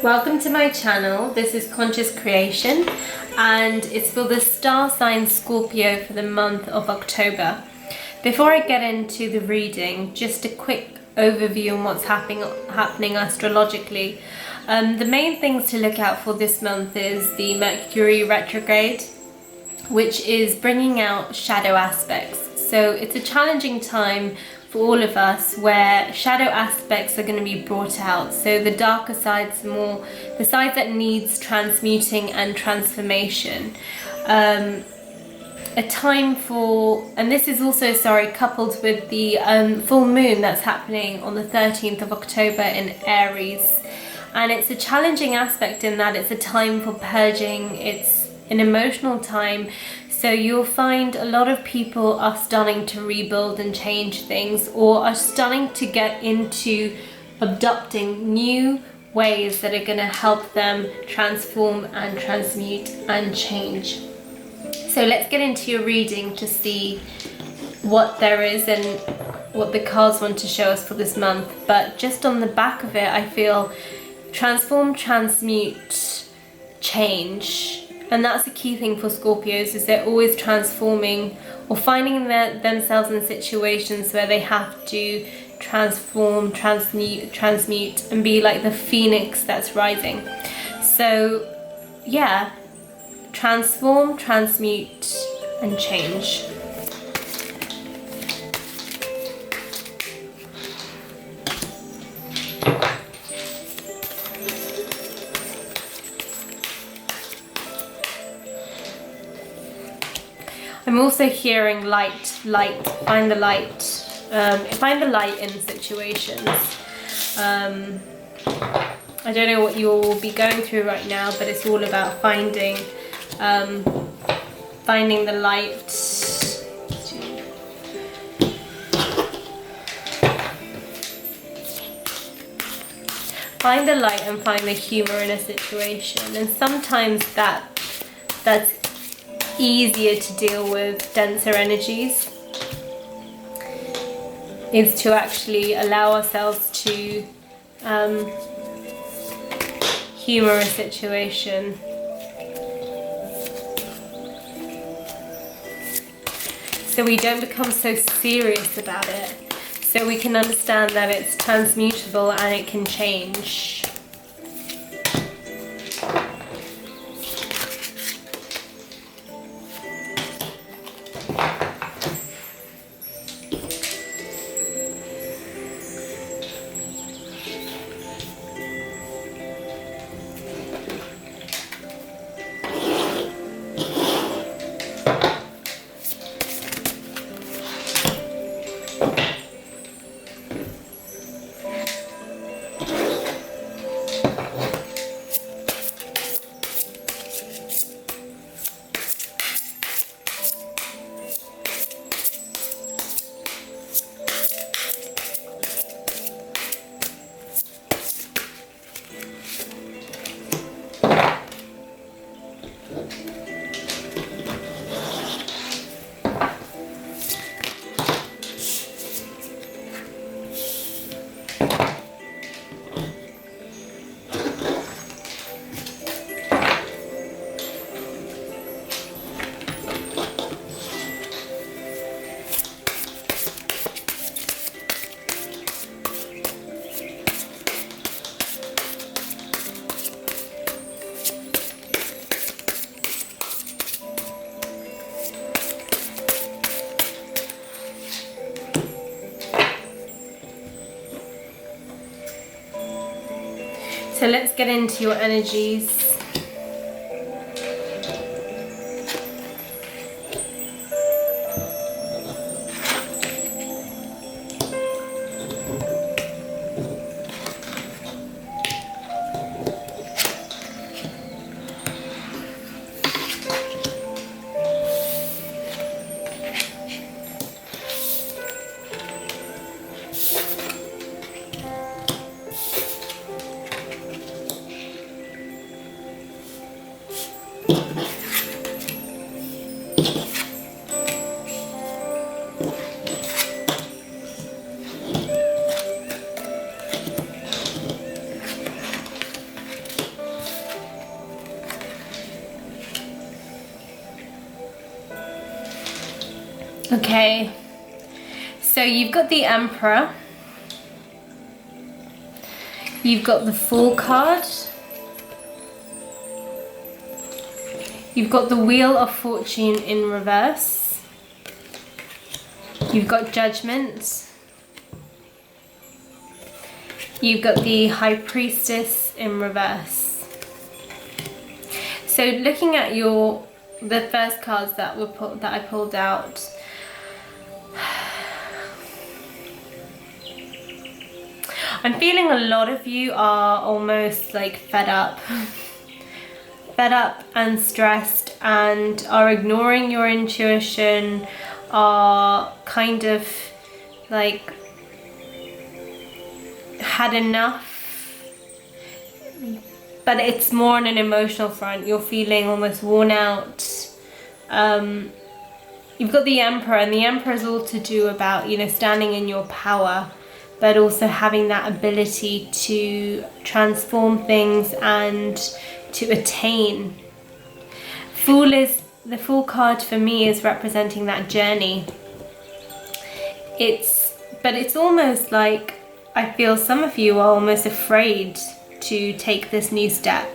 Welcome to my channel. This is Conscious Creation and it's for the star sign Scorpio for the month of October. Before I get into the reading, just a quick overview on what's happening astrologically. The main things to look out for this month is the Mercury retrograde, which is bringing out shadow aspects. So it's a challenging time for all of us where shadow aspects are going to be brought out. So the darker sides, more the side that needs transmuting and transformation. A time for, and this is also, coupled with the full moon that's happening on the 13th of October in Aries. And it's a challenging aspect in that it's a time for purging, it's an emotional time. So you'll find a lot of people are starting to rebuild and change things, or are starting to get into adopting new ways that are going to help them transform and transmute and change. So let's get into your reading to see what there is and what the cards want to show us for this month. But just on the back of it, I feel transform, transmute, change. And that's the key thing for Scorpios, is they're always transforming or finding themselves in situations where they have to transform, transmute and be like the phoenix that's rising. So yeah, transform, transmute and change. I'm also hearing light, find the light, find the light in situations. I don't know what you all will be going through right now, but it's all about finding the light. Find the light and find the humor in a situation, and sometimes that's easier to deal with denser energies, is to actually allow ourselves to humor a situation. So we don't become so serious about it, so we can understand that it's transmutable and it can change. So let's get into your energies. Okay, so you've got the Emperor, you've got the Fool card, you've got the Wheel of Fortune in reverse, you've got Judgment, you've got the High Priestess in reverse. So looking at the first cards that I pulled out, I'm feeling a lot of you are almost like fed up and stressed, and are ignoring your intuition, are kind of like had enough, but it's more on an emotional front. You're feeling almost worn out. You've got the Emperor, and the Emperor is all to do about, you know, standing in your power, but also having that ability to transform things and to attain. The Fool card for me is representing that journey. But it's almost like, I feel some of you are almost afraid to take this new step,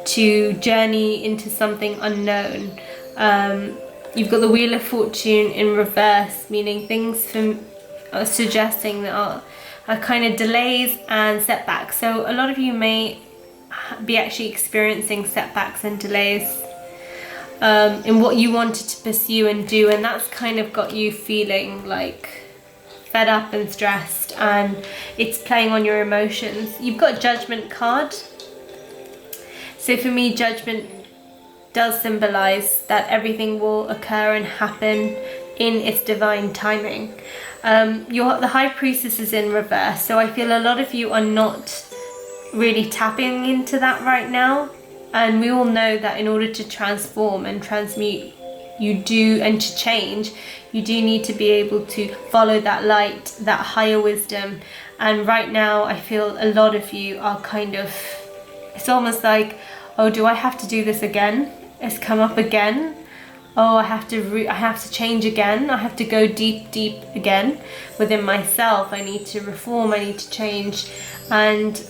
to journey into something unknown. You've got the Wheel of Fortune in reverse, meaning things are suggesting that are kind of delays and setbacks. So a lot of you may be actually experiencing setbacks and delays in what you wanted to pursue and do, and that's kind of got you feeling like fed up and stressed, and it's playing on your emotions. You've got Judgment card. So for me, Judgment does symbolize that everything will occur and happen in its divine timing. The High Priestess is in reverse, so I feel a lot of you are not really tapping into that right now. And we all know that in order to transform and transmute, and to change, you do need to be able to follow that light, that higher wisdom. And right now I feel a lot of you are kind of, it's almost like, oh, do I have to do this again? It's come up again. Oh, I have to change again. I have to go deep again within myself. I need to reform, I need to change. And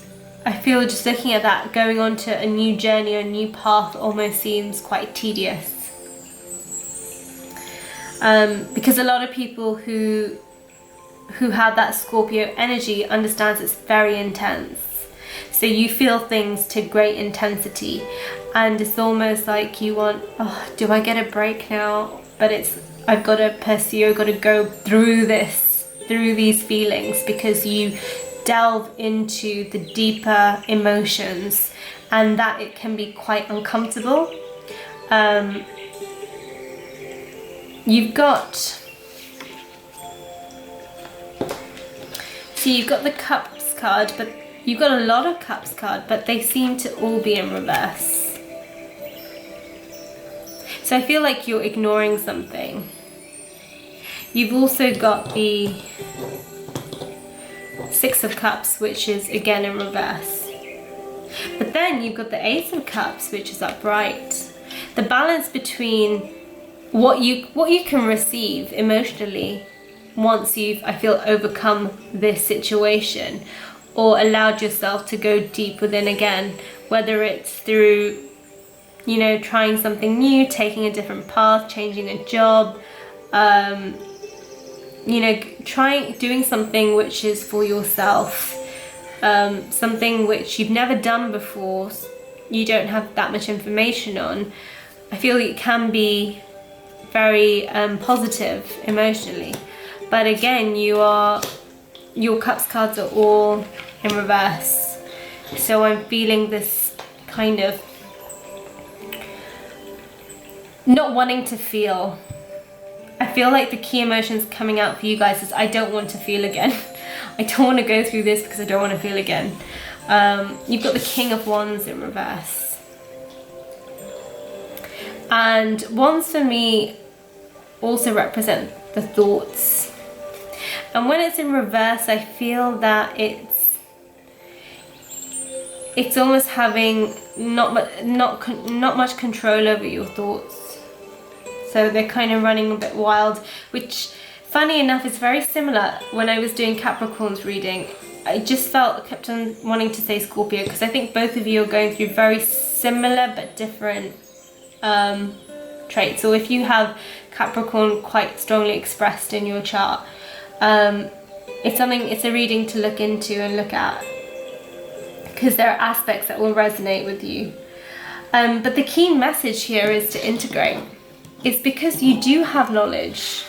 I feel just looking at that, going on to a new journey, a new path almost seems quite tedious. Because a lot of people who have that Scorpio energy understands it's very intense. So you feel things to great intensity, and it's almost like you want, oh, do I get a break now? But I've got to pursue, I've got to go through these feelings, because you delve into the deeper emotions, and that it can be quite uncomfortable. You've got the Cups card, but you've got a lot of Cups card, but they seem to all be in reverse. So I feel like you're ignoring something. You've also got the Six of Cups, which is again in reverse. But then you've got the Ace of Cups, which is upright. The balance between what you can receive emotionally once you've, I feel, overcome this situation, or allowed yourself to go deep within again, whether it's through, you know, trying something new, taking a different path, changing a job, you know, doing something which is for yourself, something which you've never done before, you don't have that much information on. I feel it can be very positive emotionally, but again, your Cups cards are all in reverse. So I'm feeling this kind of not wanting to feel. I feel like the key emotions coming out for you guys is, I don't want to feel again. I don't want to go through this because I don't want to feel again. You've got the King of Wands in reverse. And wands for me also represent the thoughts. And when it's in reverse, I feel that it's almost having not much control over your thoughts. So they're kind of running a bit wild, which funny enough is very similar when I was doing Capricorn's reading. I just kept on wanting to say Scorpio because I think both of you are going through very similar but different traits. So if you have Capricorn quite strongly expressed in your chart, it's a reading to look into and look at, because there are aspects that will resonate with you. But the key message here is to integrate. It's because you do have knowledge,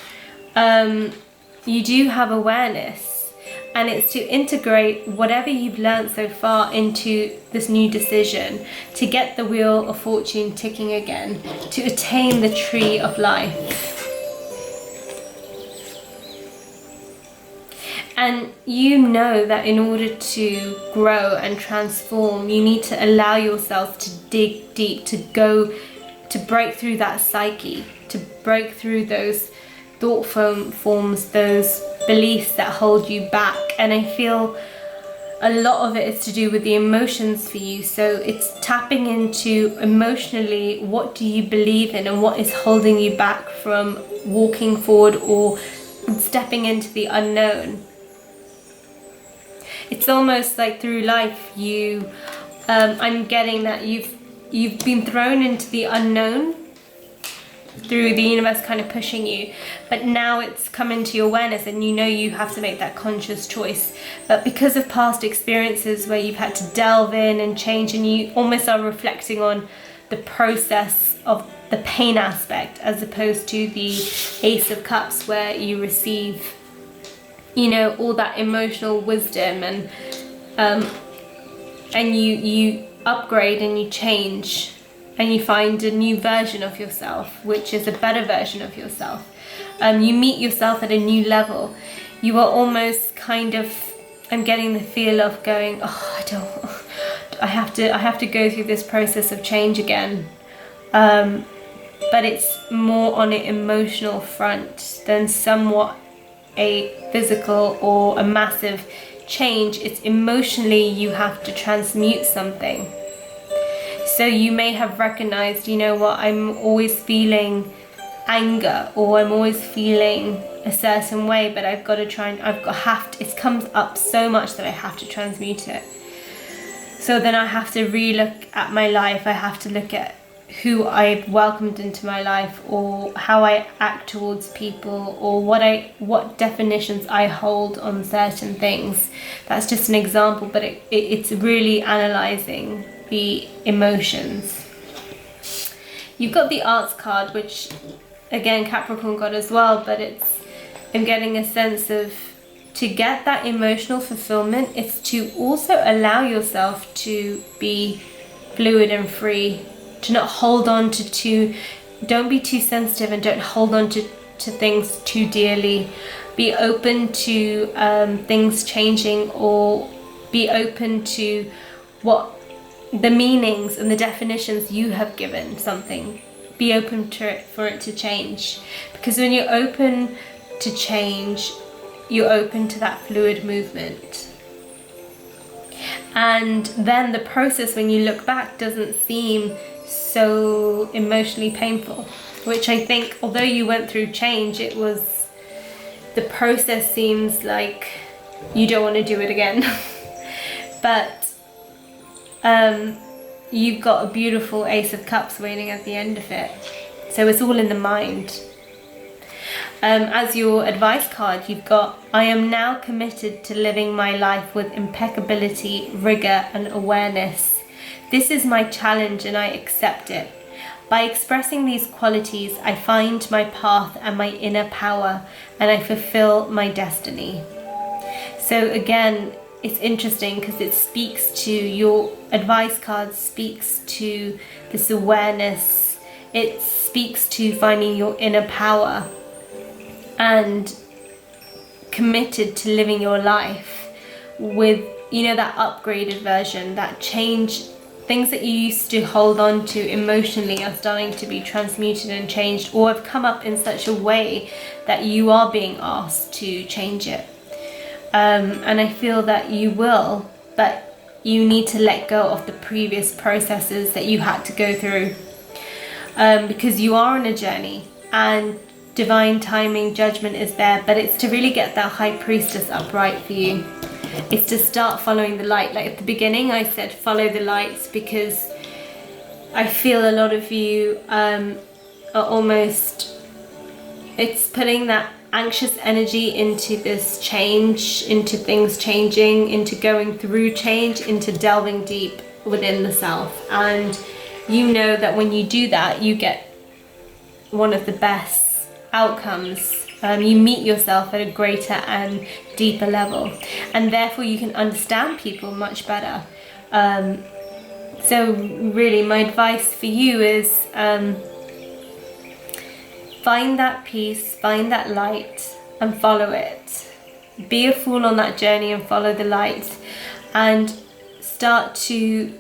you do have awareness, and it's to integrate whatever you've learned so far into this new decision to get the wheel of fortune ticking again, to attain the tree of life. And you know that in order to grow and transform, you need to allow yourself to dig deep, to break through that psyche, to break through those thought forms, those beliefs that hold you back. And I feel a lot of it is to do with the emotions for you. So it's tapping into emotionally, what do you believe in and what is holding you back from walking forward or stepping into the unknown. It's almost like through life I'm getting that you've been thrown into the unknown through the universe kind of pushing you, but now it's come into your awareness and you know you have to make that conscious choice. But because of past experiences where you've had to delve in and change, and you almost are reflecting on the process of the pain aspect as opposed to the Ace of Cups where you receive, you know, all that emotional wisdom, and you upgrade and you change and you find a new version of yourself, which is a better version of yourself. You meet yourself at a new level. You are almost kind of, I'm getting the feel of going, oh, I have to go through this process of change again. But it's more on an emotional front than somewhat a physical or a massive change. It's emotionally you have to transmute something. So you may have recognized, you know what, I'm always feeling anger, or I'm always feeling a certain way, but I've got to try and it comes up so much that I have to transmute it. So then I have to re-look at my life. I have to look at who I've welcomed into my life, or how I act towards people, or what definitions I hold on certain things. That's just an example, but it's really analysing the emotions. You've got the Arts card, which again Capricorn got as well, but I'm getting a sense of, to get that emotional fulfillment, it's to also allow yourself to be fluid and free, to not hold on don't be too sensitive, and don't hold on to things too dearly. Be open to things changing, or be open to what the meanings and the definitions you have given something. Be open to it, for it to change, because when you're open to change, you're open to that fluid movement. And then the process, when you look back, doesn't seem so emotionally painful, which I think, although you went through change, the process seems like you don't want to do it again. But you've got a beautiful Ace of Cups waiting at the end of it. So it's all in the mind. As your advice card, you've got, I am now committed to living my life with impeccability, rigor, and awareness. This is my challenge and I accept it. By expressing these qualities, I find my path and my inner power, and I fulfill my destiny. So again, it's interesting because it speaks to, your advice card speaks to this awareness. It speaks to finding your inner power and committed to living your life with, you know, that upgraded version, that change. Things that you used to hold on to emotionally are starting to be transmuted and changed, or have come up in such a way that you are being asked to change it. And I feel that you will, but you need to let go of the previous processes that you had to go through, because you are on a journey. and divine timing, judgment is there, but it's to really get that high priestess upright for you. It's to start following the light. Like at the beginning I said follow the light, because I feel a lot of you are almost, it's putting that anxious energy into this change, into things changing, into going through change, into delving deep within the self. And you know that when you do that, you get one of the best outcomes. You meet yourself at a greater and deeper level, and therefore you can understand people much better. So really my advice for you is find that peace, find that light and follow it. Be a fool on that journey and follow the light, and start to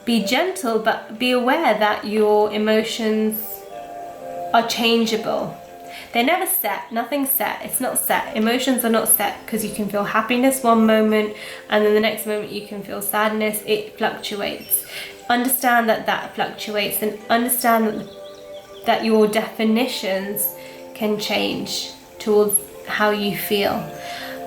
be gentle, but be aware that your emotions are changeable. They're never set, nothing's set, it's not set. Emotions are not set, because you can feel happiness one moment and then the next moment you can feel sadness. It fluctuates. Understand that that fluctuates, and understand that your definitions can change towards how you feel.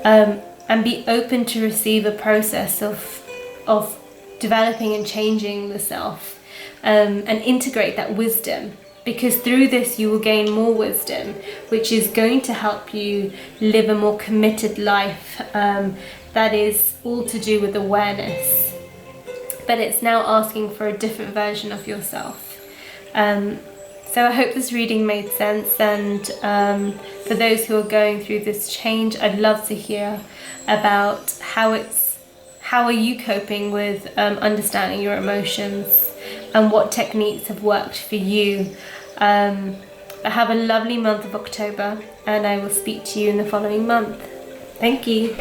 And be open to receive a process of developing and changing the self, and integrate that wisdom. Because through this you will gain more wisdom, which is going to help you live a more committed life, that is all to do with awareness. But it's now asking for a different version of yourself. So I hope this reading made sense, and for those who are going through this change, I'd love to hear about how are you coping with understanding your emotions, and what techniques have worked for you. Have a lovely month of October, and I will speak to you in the following month. Thank you.